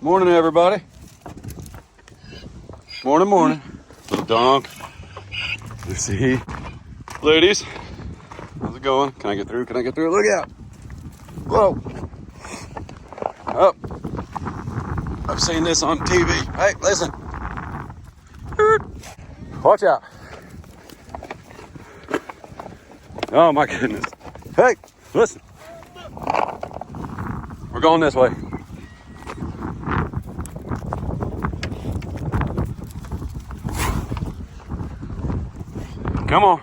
Morning, everybody. Morning, morning. Little donk. Let's see. Ladies, how's it going? Can I get through? Can I get through? Look out. Whoa. Oh. I've seen this on TV. Hey, listen. Watch out. Oh, my goodness. Hey, listen. We're going this way. Come on.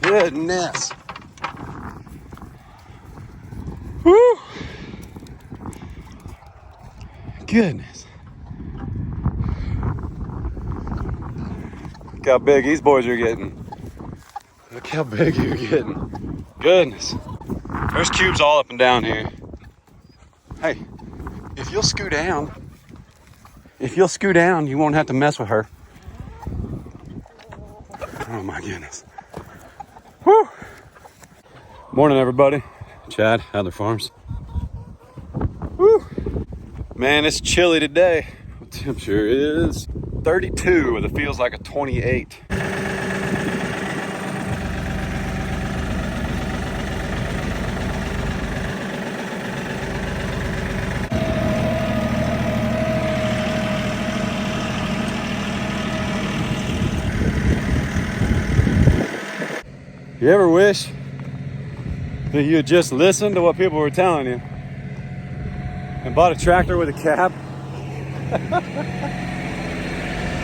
Goodness. Woo. Goodness. Look how big these boys are getting. Look how big you're getting. Goodness. There's cubes all up and down here. Hey, if you'll scoot down, you won't have to mess with her. Oh my goodness. Woo. Morning, everybody. Chad, Adler Farms. Woo. Man, it's chilly today. The temperature is 32, and it feels like a 28. You ever wish that you had just listened to what people were telling you and bought a tractor with a cab?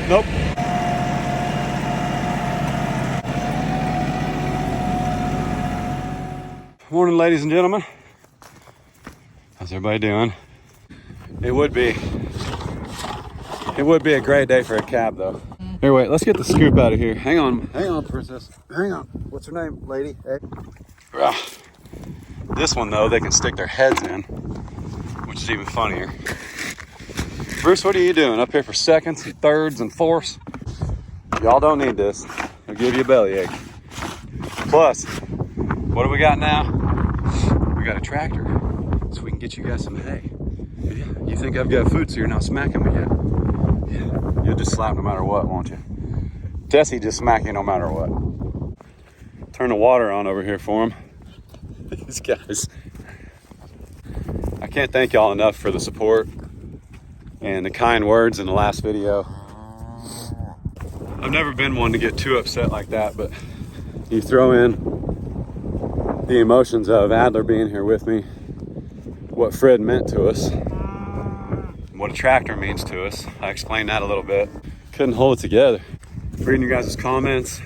Nope. Morning, ladies and gentlemen. How's everybody doing? It would be a great day for a cab, though. Here, wait, let's get the scoop out of here. Hang on, princess. Hang on. What's her name, lady? Hey. This one, though, they can stick their heads in, which is even funnier. Bruce, what are you doing up here for seconds and thirds and fourths? Y'all don't need this. It'll give you a bellyache. Plus, what do we got now? We got a tractor, so we can get you guys some hay. Yeah. You think I've got food, so you're not smacking me yet? Yeah. You'll just slap no matter what, won't you? Tessie just smack you no matter what. Turn the water on over here for him. These guys. I can't thank y'all enough for the support and the kind words in the last video. I've never been one to get too upset like that, but you throw in the emotions of Adler being here with me, what Fred meant to us, what a tractor means to us. I explained that a little bit. Couldn't hold it together. Reading you guys' comments.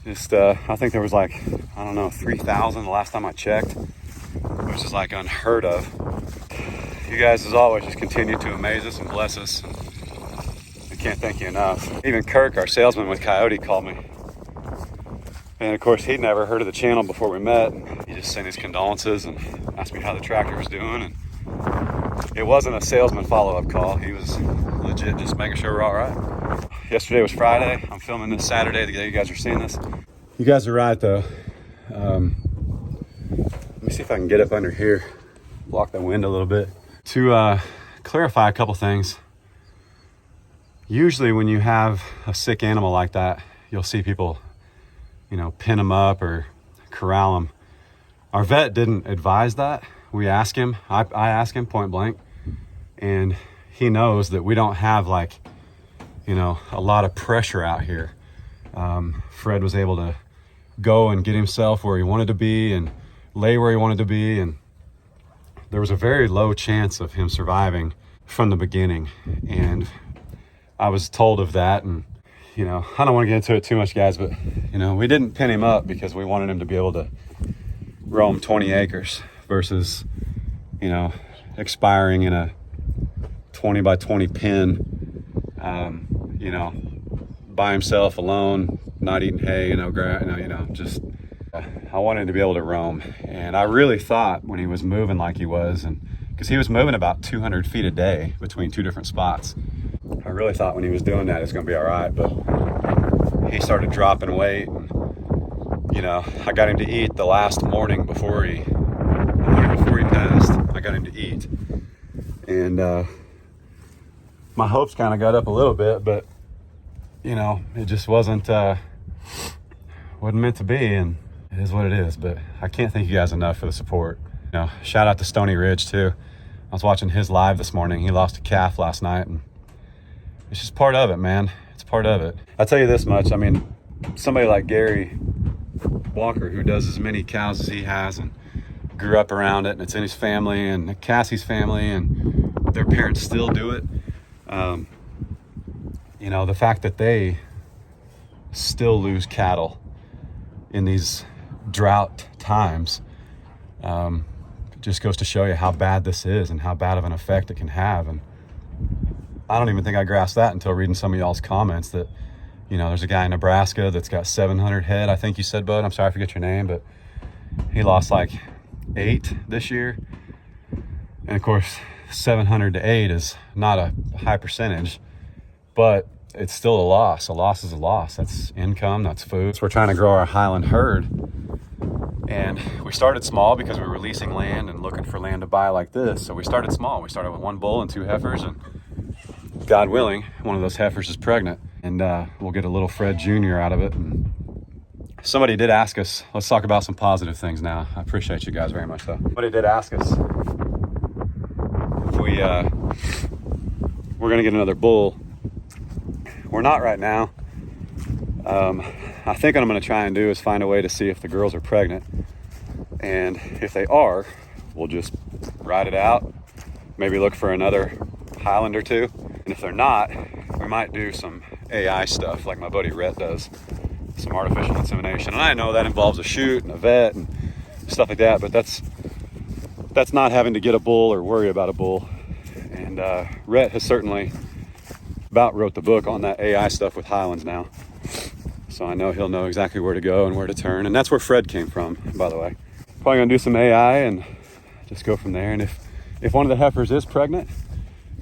Just, I think there was like, I don't know, 3,000 the last time I checked, which is like unheard of. You guys, as always, just continue to amaze us and bless us. I can't thank you enough. Even Kirk, our salesman with Coyote, called me. And of course, he'd never heard of the channel before we met. He just sent his condolences and asked me how the tractor was doing. And it wasn't a salesman follow-up call. He was legit just making sure we're all right. Yesterday was Friday. I'm filming this Saturday, the day you guys are seeing this. You guys are right, though. Let me see if I can get up under here, block the wind a little bit. To clarify a couple things. Usually when you have a sick animal like that, you'll see people, pin them up or corral them. Our vet didn't advise that. We asked him, I asked him point blank, and he knows that we don't have a lot of pressure out here. Fred was able to go and get himself where he wanted to be and lay where he wanted to be, and there was a very low chance of him surviving from the beginning. And I was told of that, and I don't want to get into it too much, guys, but we didn't pin him up because we wanted him to be able to roam 20 acres versus expiring in a 20 by 20 pen, by himself alone, not eating hay, just I wanted to be able to roam. And I really thought when he was moving like he was and because he was moving about 200 feet a day between 2 different spots. I really thought when he was doing that it's gonna be all right, but he started dropping weight. And, you know, I got him to eat the last morning before he passed. I got him to eat, and my hopes kind of got up a little bit, but you know, it just wasn't meant to be, and it is what it is. But I can't thank you guys enough for the support. You know, shout out to Stony Ridge too. I was watching his live this morning. He lost a calf last night, and it's just part of it, man. It's part of it. I'll tell you this much. I mean, somebody like Gary Walker, who does as many cows as he has and grew up around it, and it's in his family and Cassie's family, and their parents still do it. You know, the fact that they still lose cattle in these drought times just goes to show you how bad this is and how bad of an effect it can have. And I don't even think I grasped that until reading some of y'all's comments that, you know, there's a guy in Nebraska that's got 700 head. I think you said, bud, I'm sorry I forget your name, but he lost like 8 this year. And of course, 700 to 8 is not a high percentage, but it's still a loss. A loss is a loss. That's income, that's food. So we're trying to grow our Highland herd. And we started small because we were leasing land and looking for land to buy like this. So we started small. We started with 1 bull and 2 heifers, and God willing, one of those heifers is pregnant, and we'll get a little Fred Jr. out of it. And somebody did ask us, let's talk about some positive things now. I appreciate you guys very much though. Somebody did ask us if we're gonna get another bull. We're not right now. I think what I'm gonna try and do is find a way to see if the girls are pregnant. And if they are, we'll just ride it out. Maybe look for another Highland or 2. And if they're not, we might do some AI stuff like my buddy Rhett does, some artificial insemination. And I know that involves a chute and a vet and stuff like that, but that's not having to get a bull or worry about a bull. And Rhett has certainly about wrote the book on that AI stuff with Highlands now. So I know he'll know exactly where to go and where to turn. And that's where Fred came from, by the way. Probably gonna do some AI and just go from there. And if one of the heifers is pregnant,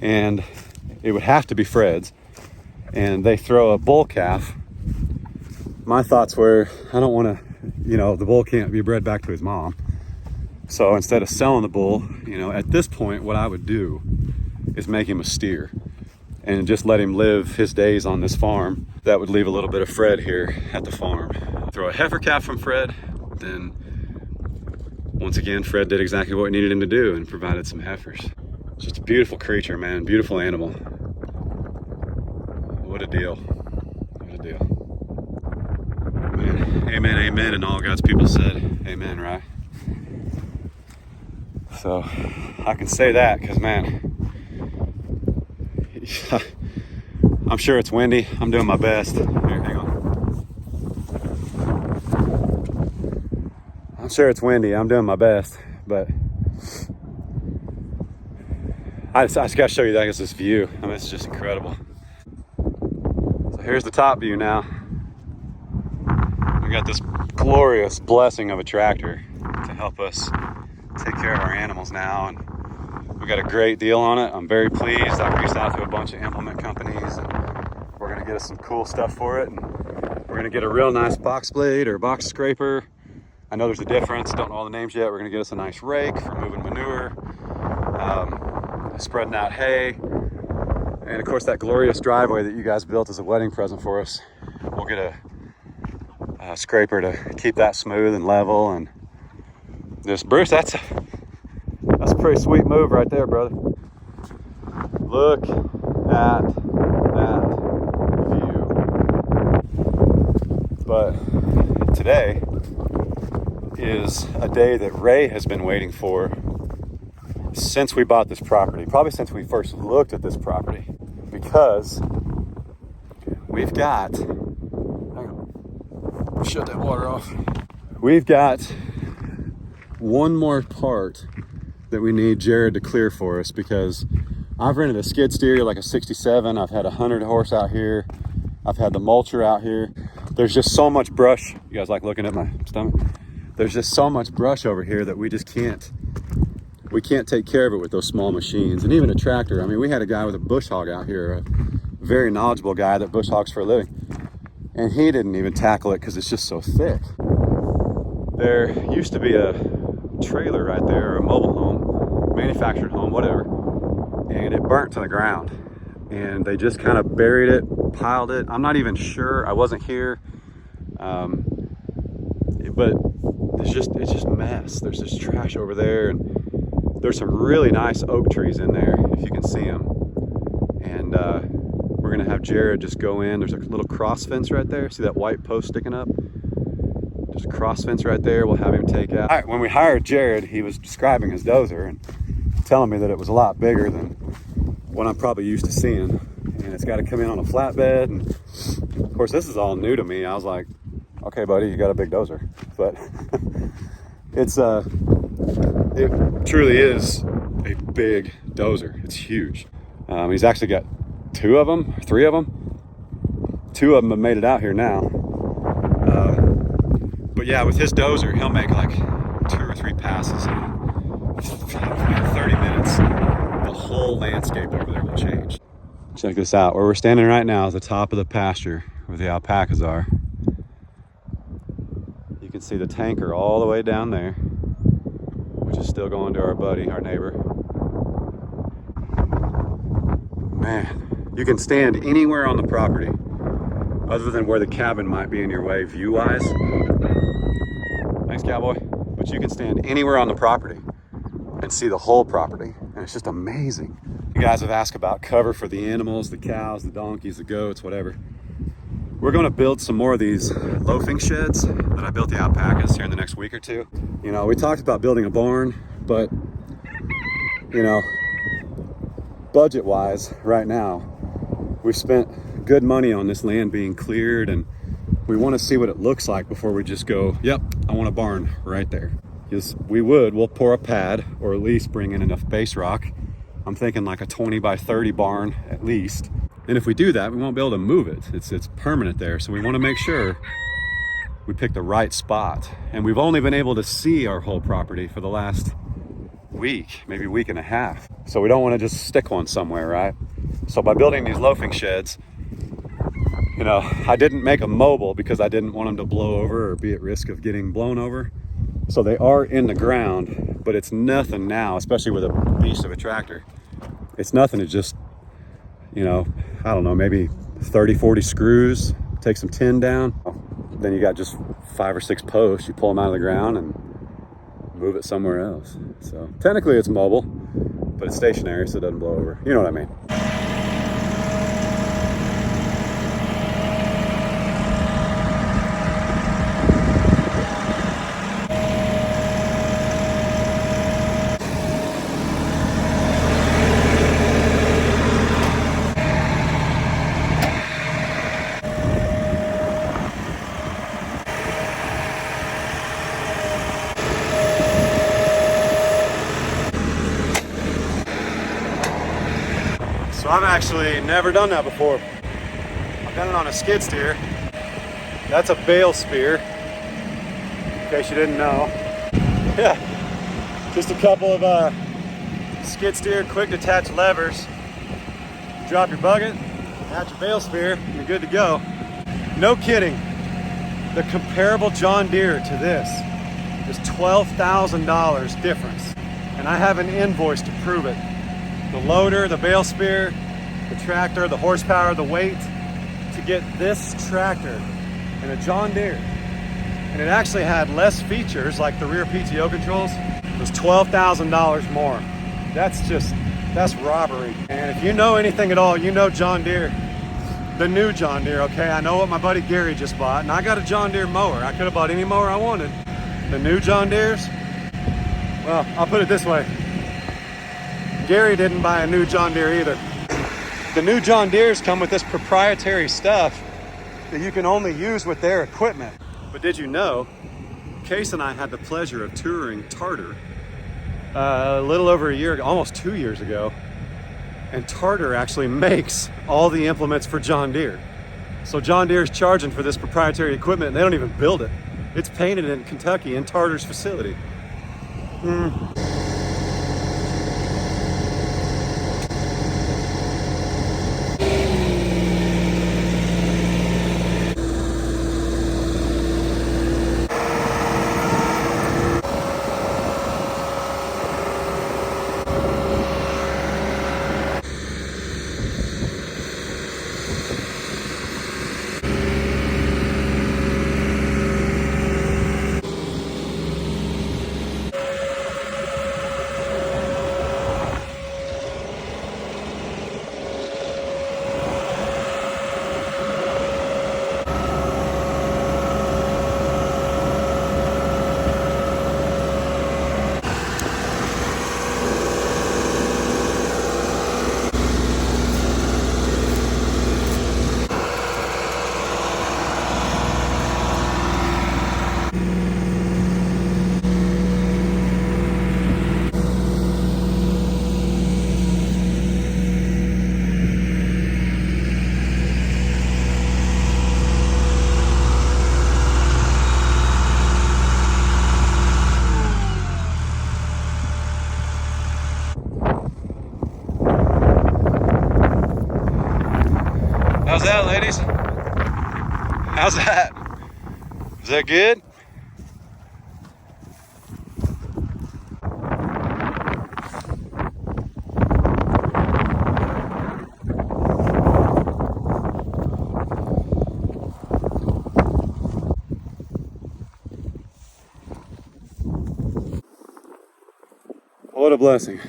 and it would have to be Fred's, and they throw a bull calf, my thoughts were, I don't want to, you know, the bull can't be bred back to his mom. So instead of selling the bull, you know, at this point, what I would do is make him a steer and just let him live his days on this farm. That would leave a little bit of Fred here at the farm. Throw a heifer calf from Fred, then once again, Fred did exactly what we needed him to do and provided some heifers. Just a beautiful creature, man, beautiful animal. What a deal, what a deal. Man, amen, amen, and all God's people said amen, right? So I can say that because, man, I'm sure it's windy. I'm doing my best. Here, hang on. I'm sure it's windy. I'm doing my best, but I just got to show you that because this view, I mean, it's just incredible. So here's the top view now. We got this glorious blessing of a tractor to help us take care of our animals now, and we got a great deal on it. I'm very pleased. I've reached out to a bunch of implement companies, and we're gonna get us some cool stuff for it, and we're gonna get a real nice box blade or box scraper. I know there's a difference, don't know all the names yet. We're gonna get us a nice rake for moving manure, spreading out hay, and of course that glorious driveway that you guys built as a wedding present for us. We'll get a scraper to keep that smooth and level. And just, Bruce, that's a pretty sweet move right there, brother. Look at that view. But today is a day that Ray has been waiting for since we bought this property, probably since we first looked at this property, because we've got, hang on, shut that water off. We've got one more part that we need Jared to clear for us, because I've rented a skid steer, like a 67. I've had 100 horse out here. I've had the mulcher out here. There's just so much brush. You guys like looking at my stomach? There's just so much brush over here that we just can't we can't take care of it with those small machines. And even a tractor, I mean, we had a guy with a bush hog out here, a very knowledgeable guy that bush hogs for a living, and he didn't even tackle it because it's just so thick. There used to be a trailer right there, or a mobile home, manufactured home, whatever, and it burnt to the ground. And they just kind of buried it, piled it. I'm not even sure, I wasn't here, but it's just a mess. There's this trash over there, and there's some really nice oak trees in there, if you can see them. And we're gonna have Jared just go in. There's a little cross fence right there. See that white post sticking up? There's a cross fence right there. We'll have him take out. All right, when we hired Jared, he was describing his dozer and telling me that it was a lot bigger than what I'm probably used to seeing. And it's got to come in on a flatbed. And of course, this is all new to me. I was like, okay, buddy, you got a big dozer. But it truly is a big dozer. It's huge. He's actually got three of them. Two of them have made it out here now. But yeah, with his dozer, he'll make like 2 or 3 passes in 30 minutes. The whole landscape over there will change. Check this out. Where we're standing right now is the top of the pasture where the alpacas are. You can see the tanker all the way down there, which is still going to our buddy, our neighbor. Man, you can stand anywhere on the property other than where the cabin might be in your way view-wise. Thanks, cowboy. But you can stand anywhere on the property and see the whole property, and it's just amazing. You guys have asked about cover for the animals, the cows, the donkeys, the goats, whatever. We're going to build some more of these loafing sheds that I built the alpacas here in the next week or two. You know, we talked about building a barn, but you know, budget-wise, right now, we've spent good money on this land being cleared, and we want to see what it looks like before we just go, yep, I want a barn right there. Because we'll pour a pad, or at least bring in enough base rock. I'm thinking like a 20 by 30 barn at least. And if we do that, we won't be able to move it. It's permanent there. So we want to make sure we pick the right spot. And we've only been able to see our whole property for the last week, maybe week and a half. So we don't want to just stick one somewhere, right? So by building these loafing sheds, you know, I didn't make them mobile because I didn't want them to blow over or be at risk of getting blown over. So they are in the ground, but it's nothing now, especially with a beast of a tractor. It's nothing to just, you know, I don't know, maybe 30, 40 screws, take some tin down. Then you got just 5 or 6 posts. You pull them out of the ground and move it somewhere else. So technically it's mobile, but it's stationary, so it doesn't blow over. You know what I mean? So I've actually never done that before. I've done it on a skid steer. That's a bale spear, in case you didn't know. Yeah, just a couple of skid steer quick detach levers. Drop your bucket, attach your bale spear, you're good to go. No kidding, the comparable John Deere to this is $12,000 difference. And I have an invoice to prove it. The loader, the bale spear, the tractor, the horsepower, the weight, to get this tractor and a John Deere. And it actually had less features like the rear PTO controls. It was $12,000 more. That's robbery. And if you know anything at all, you know John Deere, the new John Deere, okay? I know what my buddy Gary just bought, and I got a John Deere mower. I could have bought any mower I wanted. The new John Deeres, well, I'll put it this way. Gary didn't buy a new John Deere either. The new John Deeres come with this proprietary stuff that you can only use with their equipment. But did you know, Case and I had the pleasure of touring Tartar a little over a year ago, almost 2 years ago. And Tartar actually makes all the implements for John Deere. So John Deere's charging for this proprietary equipment, and they don't even build it. It's painted in Kentucky in Tartar's facility. that, ladies? How's that? Is that good? What a blessing.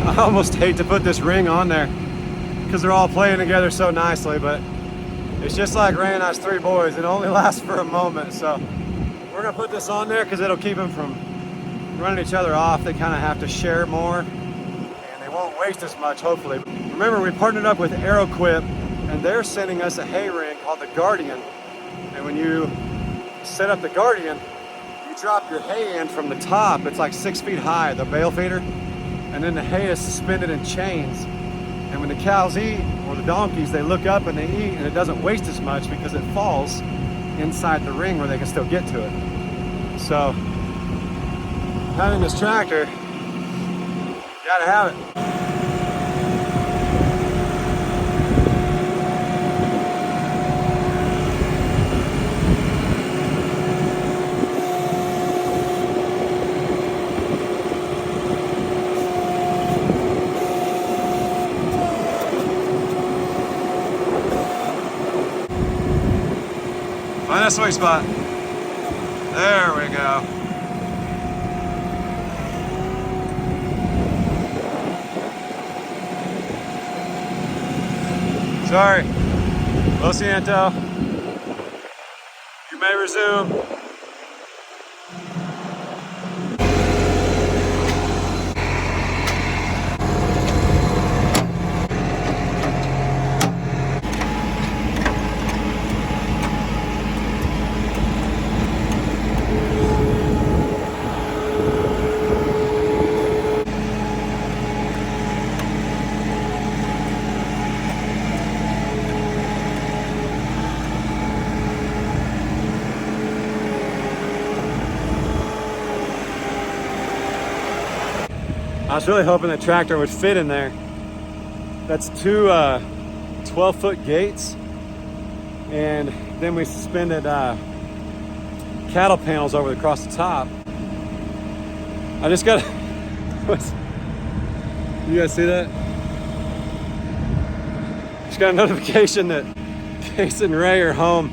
I almost hate to put this ring on there because they're all playing together so nicely, but it's just like Ray and I's three boys. It only lasts for a moment, so we're gonna put this on there because it'll keep them from running each other off. They kind of have to share more and they won't waste as much, hopefully. Remember, we partnered up with Aeroquip and they're sending us a hay ring called the Guardian. And when you set up the Guardian, you drop your hay in from the top. It's like 6 feet high, the bale feeder. And then the hay is suspended in chains. And when the cows eat, or the donkeys, they look up and they eat, and it doesn't waste as much because it falls inside the ring where they can still get to it. So, having this tractor, you gotta have it. Find that sweet spot. There we go. Sorry. Lo siento. You may resume. I was really hoping the tractor would fit in there. That's two 12-foot gates, and then we suspended cattle panels over across the top. I just got you guys see that? Just got a notification that Case and Ray are home.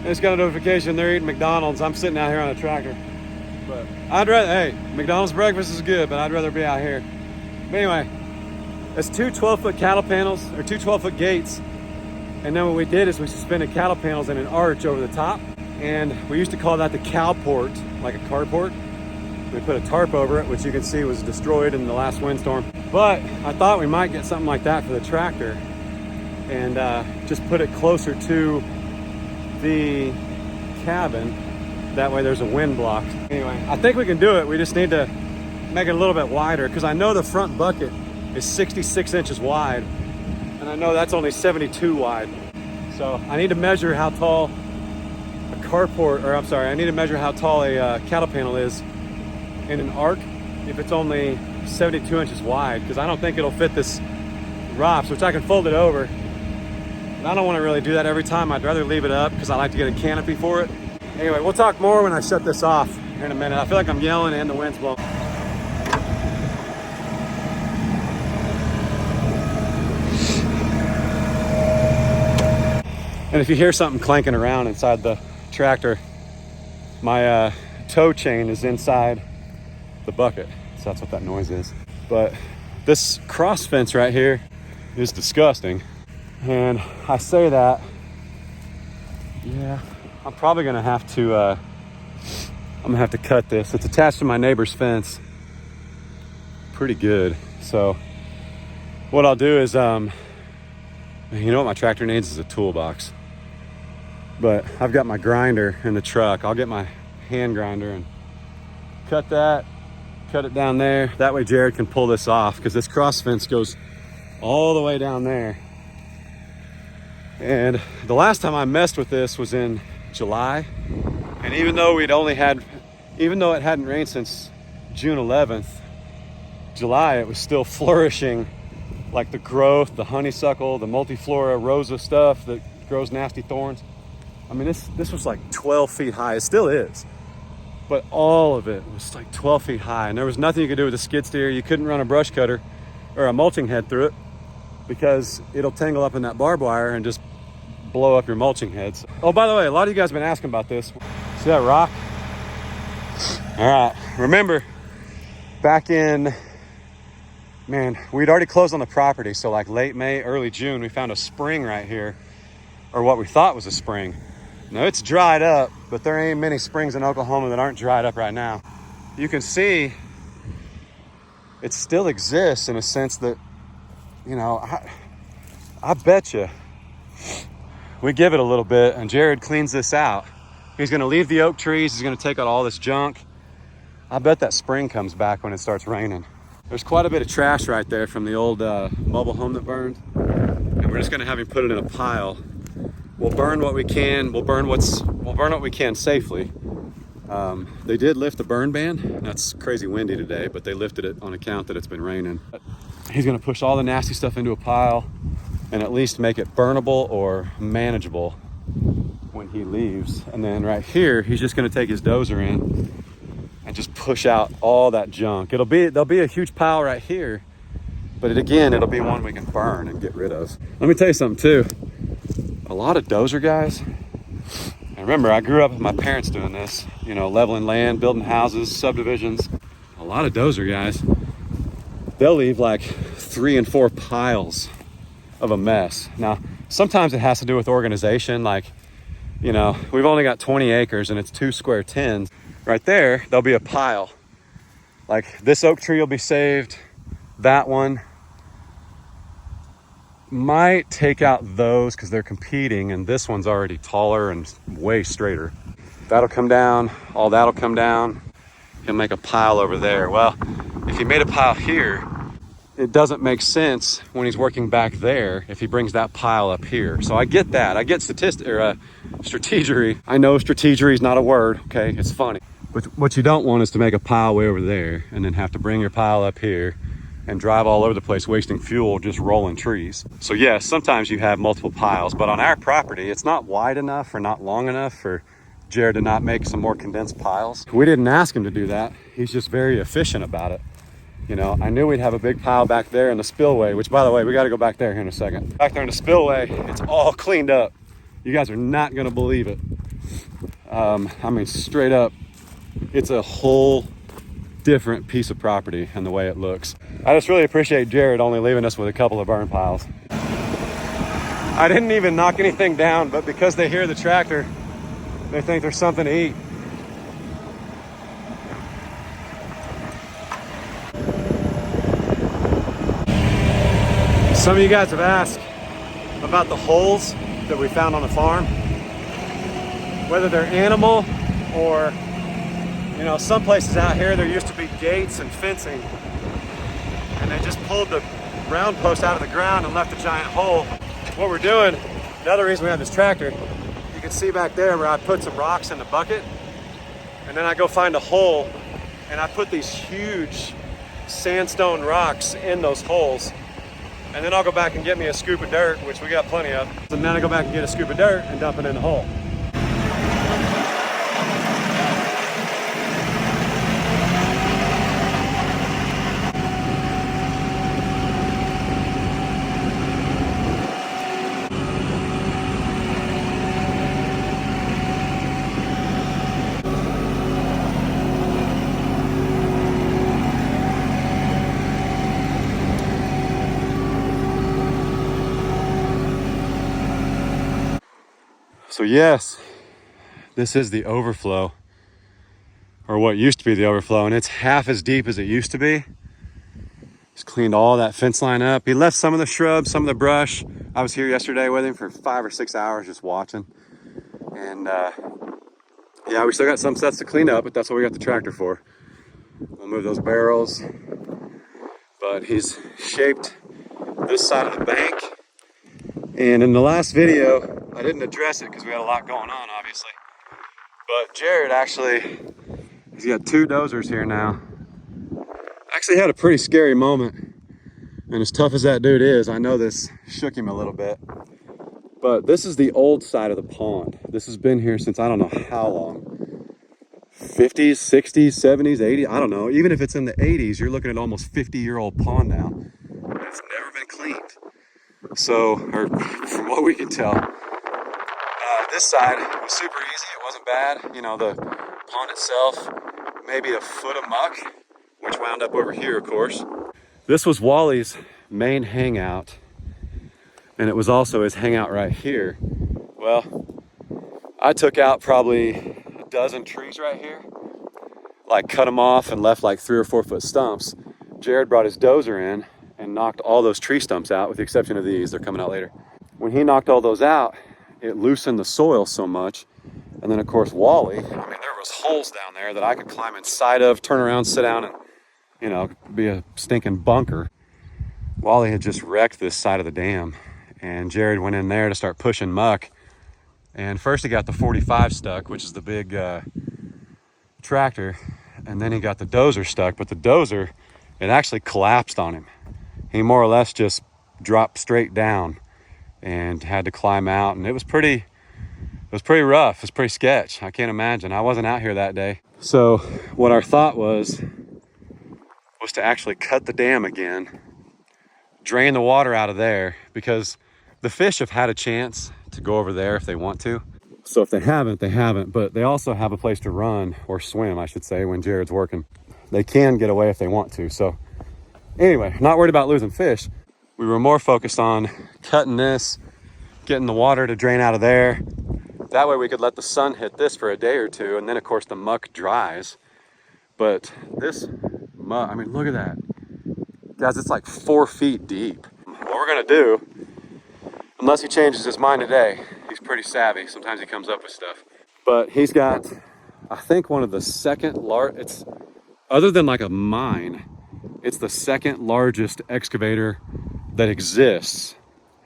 I just got a notification they're eating McDonald's. I'm sitting out here on a tractor. But I'd rather, hey, McDonald's breakfast is good, but I'd rather be out here. But anyway, it's two 12-foot cattle panels, or two 12-foot gates. And then what we did is we suspended cattle panels in an arch over the top. And we used to call that the cow port, like a carport. We put a tarp over it, which you can see was destroyed in the last windstorm. But I thought we might get something like that for the tractor and just put it closer to the cabin. That way there's a wind block. Anyway, I think we can do it. We just need to make it a little bit wider because I know the front bucket is 66 inches wide and I know that's only 72 wide. So I need to measure how tall a carport, or I'm sorry, I need to measure how tall a cattle panel is in an arc if it's only 72 inches wide, because I don't think it'll fit this ROPS, which I can fold it over. But I don't want to really do that every time. I'd rather leave it up because I like to get a canopy for it. Anyway, we'll talk more when I shut this off here in a minute. I feel like I'm yelling and the wind's blowing. And if you hear something clanking around inside the tractor, my tow chain is inside the bucket. So that's what that noise is. But this cross fence right here is disgusting. And I say that, yeah, I'm probably gonna have to, I'm gonna have to cut this. It's attached to my neighbor's fence pretty good. So what I'll do is, you know what my tractor needs is a toolbox. But I've got my grinder in the truck. I'll get my hand grinder and cut it down there. That way Jared can pull this off, because this cross fence goes all the way down there. And the last time I messed with this was in July. And even though it hadn't rained since June 11th, July, it was still flourishing, like the growth, the honeysuckle, the multiflora rosa stuff that grows nasty thorns. I mean, this was like 12 feet high. It still is. But all of it was like 12 feet high. And there was nothing you could do with a skid steer. You couldn't run a brush cutter or a mulching head through it, because it'll tangle up in that barbed wire and just blow up your mulching heads. Oh, by the way, a lot of you guys have been asking about this. See that rock? All right, remember back in, man, we'd already closed on the property. So like late May, early June, we found a spring right here, or what we thought was a spring. Now it's dried up, but there ain't many springs in Oklahoma that aren't dried up right now. You can see it still exists in a sense that, you know, I bet you we give it a little bit and Jared cleans this out. He's gonna leave the oak trees. He's gonna take out all this junk. I bet that spring comes back when it starts raining. There's quite a bit of trash right there from the old mobile home that burned. And we're just gonna have him put it in a pile. We'll burn what we can. We'll burn what we can safely. They did lift the burn ban. That's crazy windy today, but they lifted it on account that it's been raining. He's gonna push all the nasty stuff into a pile and at least make it burnable or manageable when he leaves. And then right here, he's just gonna take his dozer in and just push out all that junk. There'll be a huge pile right here, but it'll be one we can burn and get rid of. Let me tell you something too. A lot of dozer guys, and remember, I grew up with my parents doing this, you know, leveling land, building houses, subdivisions. A lot of dozer guys, they'll leave like 3 and 4 piles of a mess. Now, sometimes it has to do with organization. Like, you know, we've only got 20 acres and it's 2 square tins. Right there, there'll be a pile. Like this oak tree will be saved. That one might take out those because they're competing, and this one's already taller and way straighter. That'll come down, all that'll come down. He'll make a pile over there. Well, if he made a pile here, it doesn't make sense when he's working back there if he brings that pile up here. So I get that. I get strategery. I know strategery is not a word, okay? It's funny. But what you don't want is to make a pile way over there and then have to bring your pile up here and drive all over the place, wasting fuel, just rolling trees. So yes, sometimes you have multiple piles, but on our property, it's not wide enough or not long enough for Jared to not make some more condensed piles. We didn't ask him to do that. He's just very efficient about it. You know, I knew we'd have a big pile back there in the spillway, which by the way, we gotta go back there here in a second. Back there in the spillway, it's all cleaned up. You guys are not gonna believe it. I mean, straight up, it's a whole different piece of property and the way it looks. I just really appreciate Jared only leaving us with a couple of burn piles. I didn't even knock anything down, but because they hear the tractor, they think there's something to eat. Some of you guys have asked about the holes that we found on the farm, whether they're animal or, you know, some places out here there used to be gates and fencing, and they just pulled the round post out of the ground and left a giant hole. What we're doing, the other reason we have this tractor, you can see back there where I put some rocks in the bucket, and then I go find a hole and I put these huge sandstone rocks in those holes. And then I'll go back and get me a scoop of dirt, which we got plenty of. And then I go back and get a scoop of dirt and dump it in the hole. So yes, this is the overflow, or what used to be the overflow, and it's half as deep as it used to be. He's cleaned all that fence line up. He left some of the shrubs, some of the brush. I was here yesterday with him for 5 or 6 hours just watching. And yeah, we still got some sets to clean up, but that's what we got the tractor for. We'll move those barrels. But he's shaped this side of the bank. And in the last video, I didn't address it because we had a lot going on, obviously. But Jared actually, he's got 2 dozers here now. Actually had a pretty scary moment. And as tough as that dude is, I know this shook him a little bit. But this is the old side of the pond. This has been here since I don't know how long. 50s, 60s, 70s, 80s, I don't know. Even if it's in the 80s, you're looking at almost 50-year-old pond now. It's never been cleaned. So, or from what we can tell, this side was super easy. It wasn't bad. You know, the pond itself, maybe a foot of muck, which wound up over here, of course. This was Wally's main hangout, and it was also his hangout right here. Well, I took out probably a dozen trees right here, like cut them off and left like 3 or 4 foot stumps. Jared brought his dozer in and knocked all those tree stumps out, with the exception of these. They're coming out later. When he knocked all those out, it loosened the soil so much. And then of course Wally, I mean, there was holes down there that I could climb inside of, turn around, sit down, and you know, be a stinking bunker. Wally had just wrecked this side of the dam, and Jared went in there to start pushing muck. And first he got the 45 stuck, which is the big tractor, and then he got the dozer stuck, but the dozer, it actually collapsed on him. He more or less just dropped straight down and had to climb out, and it was pretty rough. It was pretty sketch. I can't imagine. I wasn't out here that day. So what our thought was to actually cut the dam again, drain the water out of there, because the fish have had a chance to go over there if they want to. So if they haven't, they haven't, but they also have a place to run, or swim, I should say, when Jared's working. They can get away if they want to. So anyway, not worried about losing fish. We were more focused on cutting this, getting the water to drain out of there. That way we could let the sun hit this for a day or two, and then of course the muck dries. But this muck, I mean, look at that. Guys, it's like 4 feet deep. What we're gonna do, unless he changes his mind today, he's pretty savvy. Sometimes he comes up with stuff. But he's got, I think, one of the second largest, other than like a mine, it's the second largest excavator that exists.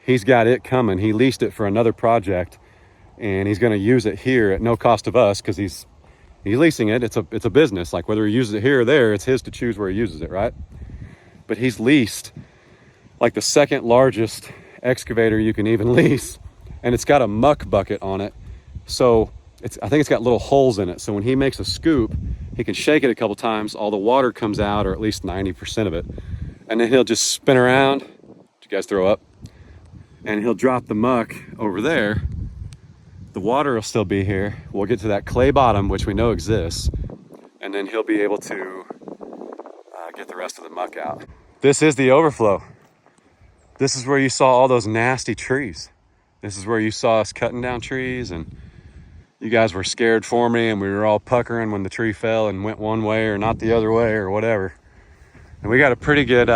He's got it coming. He leased it for another project, and he's gonna use it here at no cost of us, because he's leasing it. It's a business. Like, whether he uses it here or there, it's his to choose where he uses it, right? But he's leased like the second largest excavator you can even lease, and it's got a muck bucket on it. So I think it's got little holes in it. So when he makes a scoop, he can shake it a couple times, all the water comes out, or at least 90% of it. And then he'll just spin around. Did you guys throw up? And he'll drop the muck over there. The water will still be here. We'll get to that clay bottom, which we know exists, and then he'll be able to get the rest of the muck out. This is the overflow. This is where you saw all those nasty trees. This is where you saw us cutting down trees, and you guys were scared for me, and we were all puckering when the tree fell and went one way or not the other way or whatever. And we got a pretty good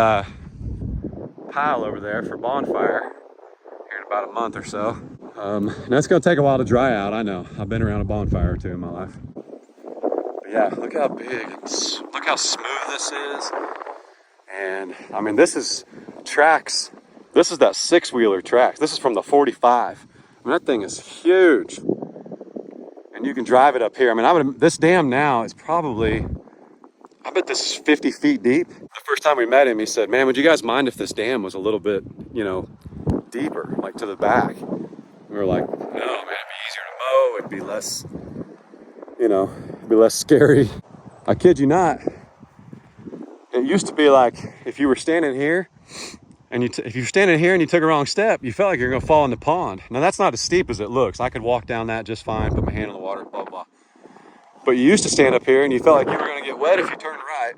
pile over there for bonfire here in about a month or so. And that's gonna take a while to dry out, I know. I've been around a bonfire or two in my life. But yeah, look how big, look how smooth this is. And I mean, this is tracks. This is that 6-wheeler tracks. This is from the 45. I mean, that thing is huge. And you can drive it up here. I mean, this dam now is probably, I bet this is 50 feet deep. The first time we met him, he said, man, would you guys mind if this dam was a little bit, you know, deeper, like to the back? We were like, no, man, it'd be easier to mow. It'd be less, you know, it'd be less scary. I kid you not. It used to be like, if you were standing here, and if you're standing here and you took a wrong step, you felt like you're gonna fall in the pond. Now that's not as steep as it looks. I could walk down that just fine, put my hand in the water, blah, blah. But you used to stand up here and you felt like you were gonna get wet if you turned right.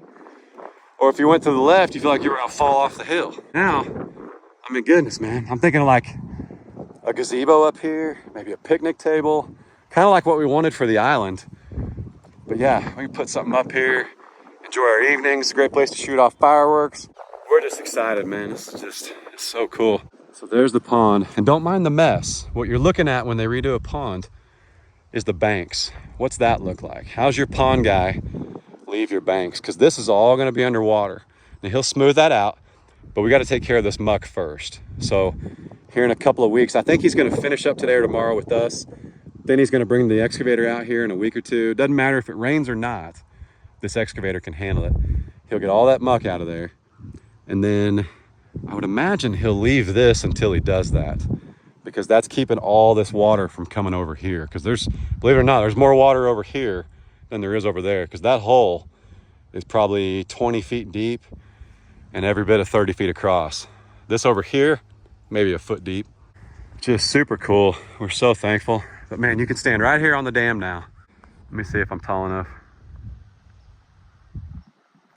Or if you went to the left, you felt like you were gonna fall off the hill. Now, I mean, goodness, man, I'm thinking of like a gazebo up here, maybe a picnic table, kind of like what we wanted for the island. But yeah, we can put something up here, enjoy our evenings. Great place to shoot off fireworks. We're just excited, man. This is just so cool. So there's the pond, and don't mind the mess. What you're looking at when they redo a pond is the banks. What's that look like? How's your pond guy leave your banks? Because this is all gonna be underwater. And he'll smooth that out, but we gotta take care of this muck first. So here in a couple of weeks, I think he's gonna finish up today or tomorrow with us. Then he's gonna bring the excavator out here in a week or two. Doesn't matter if it rains or not, this excavator can handle it. He'll get all that muck out of there. And then I would imagine he'll leave this until he does that, because that's keeping all this water from coming over here. Because there's, believe it or not, there's more water over here than there is over there, because that hole is probably 20 feet deep and every bit of 30 feet across. This over here, maybe a foot deep. Just super cool. We're so thankful. But man, you can stand right here on the dam now. Let me see if I'm tall enough.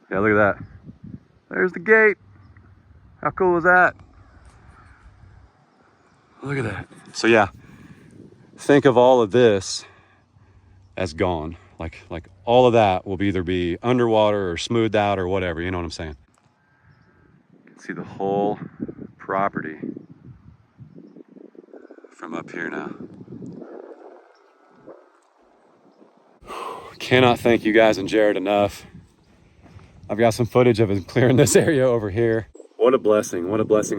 Yeah, look at that. There's the gate. How cool is that? Look at that. So yeah, think of all of this as gone. Like all of that will either be underwater or smoothed out or whatever, you know what I'm saying? You can see the whole property from up here now. Cannot thank you guys and Jared enough. I've got some footage of him clearing this area over here. What a blessing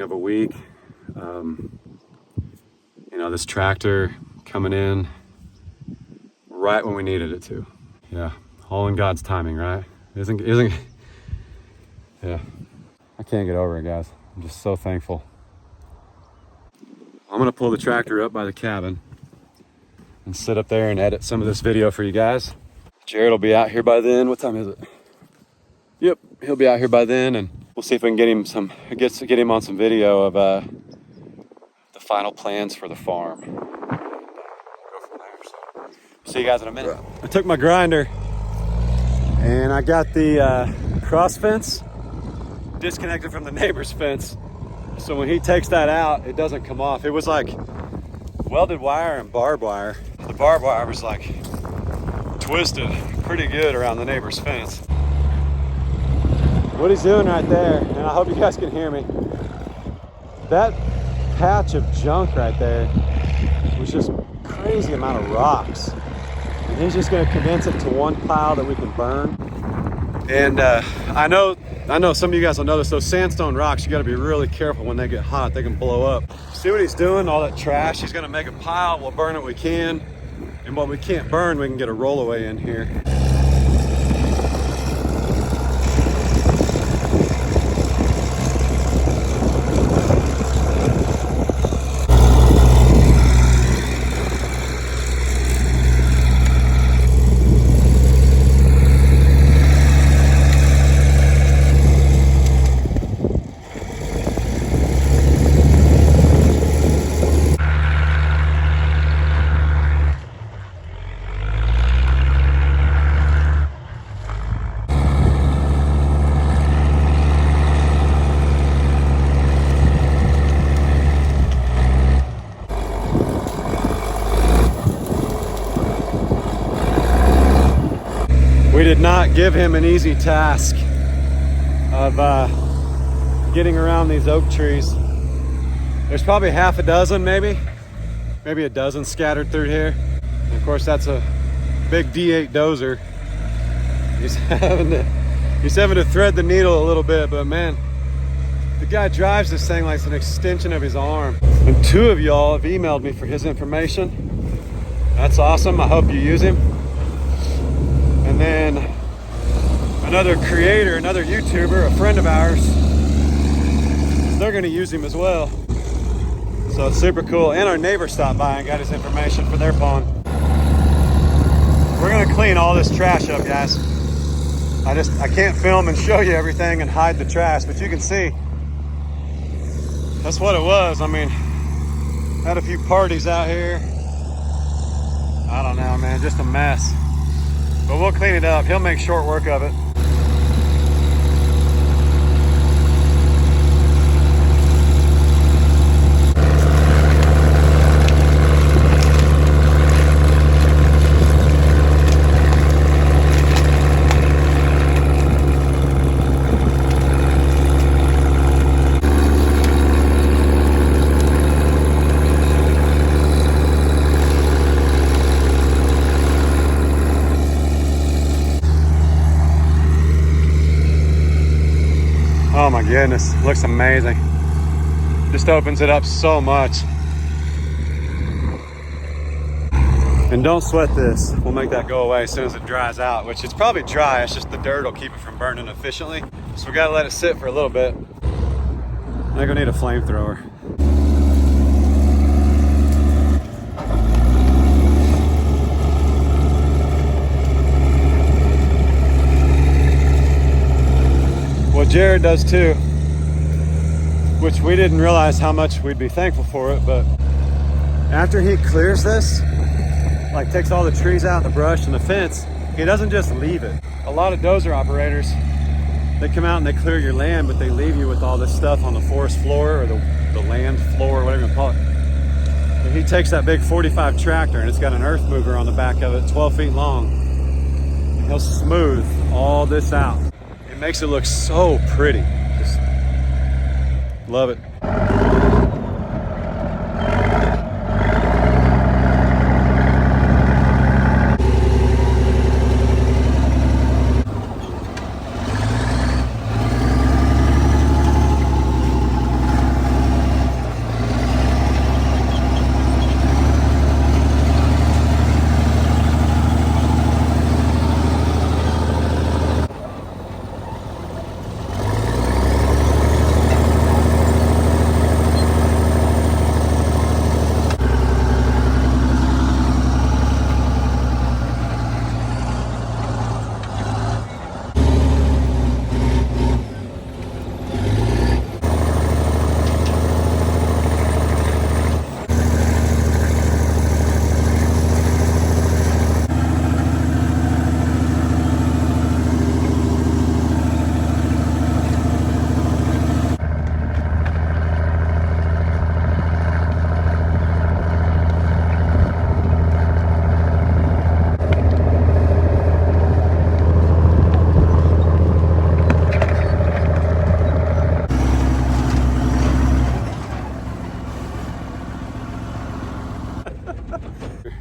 of a week. You know, this tractor coming in right when we needed it to. Yeah, all in God's timing, right? Isn't yeah. I can't get over it, guys. I'm just so thankful. I'm gonna pull the tractor up by the cabin and sit up there and edit some of this video for you guys. Jared will be out here by then. What time is it? Yep, he'll be out here by then, and we'll see if we can get him on some video of the final plans for the farm. Go from there. So see you guys in a minute. I took my grinder and I got the cross fence disconnected from the neighbor's fence. So when he takes that out, it doesn't come off. It was like welded wire and barbed wire. The barbed wire was like twisted pretty good around the neighbor's fence. What he's doing right there, and I hope you guys can hear me, that patch of junk right there was just crazy amount of rocks. And he's just gonna condense it to one pile that we can burn. And I know some of you guys will notice those sandstone rocks, you gotta be really careful when they get hot, they can blow up. See what he's doing, all that trash, he's gonna make a pile, we'll burn what we can, and what we can't burn, we can get a rollaway in here. We did not give him an easy task of getting around these oak trees. There's probably half a dozen, maybe a dozen scattered through here. And of course, that's a big D8 dozer. He's having to thread the needle a little bit, but man, the guy drives this thing like it's an extension of his arm. And 2 of y'all have emailed me for his information. That's awesome. I hope you use him. And then another creator, another YouTuber, a friend of ours, they're gonna use him as well. So it's super cool. And our neighbor stopped by and got his information for their pond. We're gonna clean all this trash up, guys. I can't film and show you everything and hide the trash, but you can see that's what it was. I mean, had a few parties out here. I don't know, man, just a mess. But we'll clean it up. He'll make short work of it. my goodness, looks amazing. Just opens it up so much. And don't sweat this. We'll make that go away as soon as it dries out, which it's probably dry. It's just the dirt will keep it from burning efficiently. So we gotta let it sit for a little bit. I'm gonna need a flamethrower. Well, Jared does too, which we didn't realize how much we'd be thankful for it, but after he clears this, like takes all the trees out, the brush and the fence, he doesn't just leave it. A lot of dozer operators, they come out and they clear your land, but they leave you with all this stuff on the forest floor or the land floor, whatever you call it. But he takes that big 45 tractor and it's got an earth mover on the back of it, 12 feet long. And he'll smooth all this out. It makes it look so pretty. Just love it.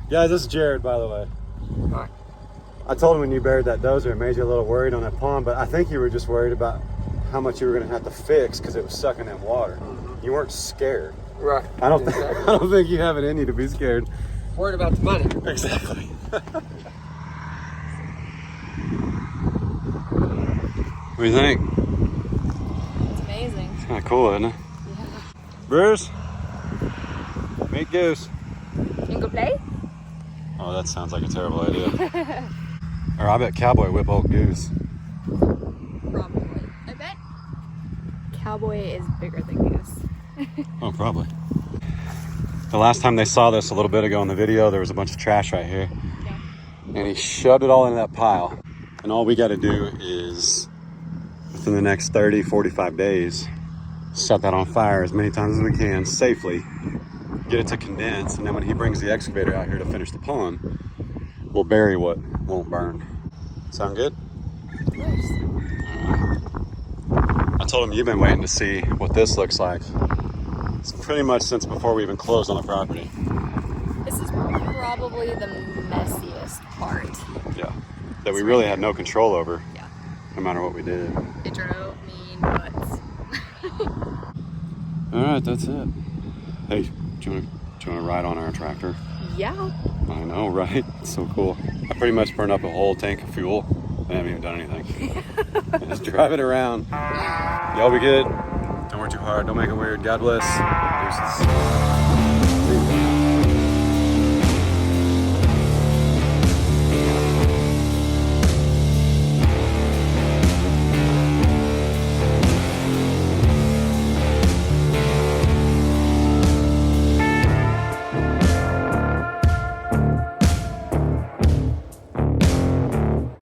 Guys, this is Jared, by the way. Hi. I told him when you buried that dozer, it made you a little worried on that pond, but I think you were just worried about how much you were going to have to fix because it was sucking in water. You weren't scared. Right. I don't think you have it in you to be scared. Worried about the money. Exactly. What do you think? It's amazing. It's kind of cool, isn't it? Yeah. Bruce, meet Goose. You go play? Oh, that sounds like a terrible idea. Or I bet Cowboy whip old Goose. Probably. I bet Cowboy is bigger than Goose. Oh, probably. The last time they saw this a little bit ago in the video, there was a bunch of trash right here. Yeah. And he shoved it all in that pile. And all we got to do is, within the next 30, 45 days, set that on fire as many times as we can safely, get it to condense, and then when he brings the excavator out here to finish the pond, we'll bury what won't burn. Sound good? Of course. I told him you've been waiting to see what this looks like. It's pretty much since before we even closed on the property. This is probably the messiest part. Yeah, that we really had no control over. Yeah. No matter what we did. It drove me nuts. All right, that's it. Hey, do you want to ride on our tractor? Yeah. I know, right? It's so cool. I pretty much burned up a whole tank of fuel. I haven't even done anything. Just drive it around. Y'all be good. Don't work too hard. Don't make it weird. God bless. Deuces.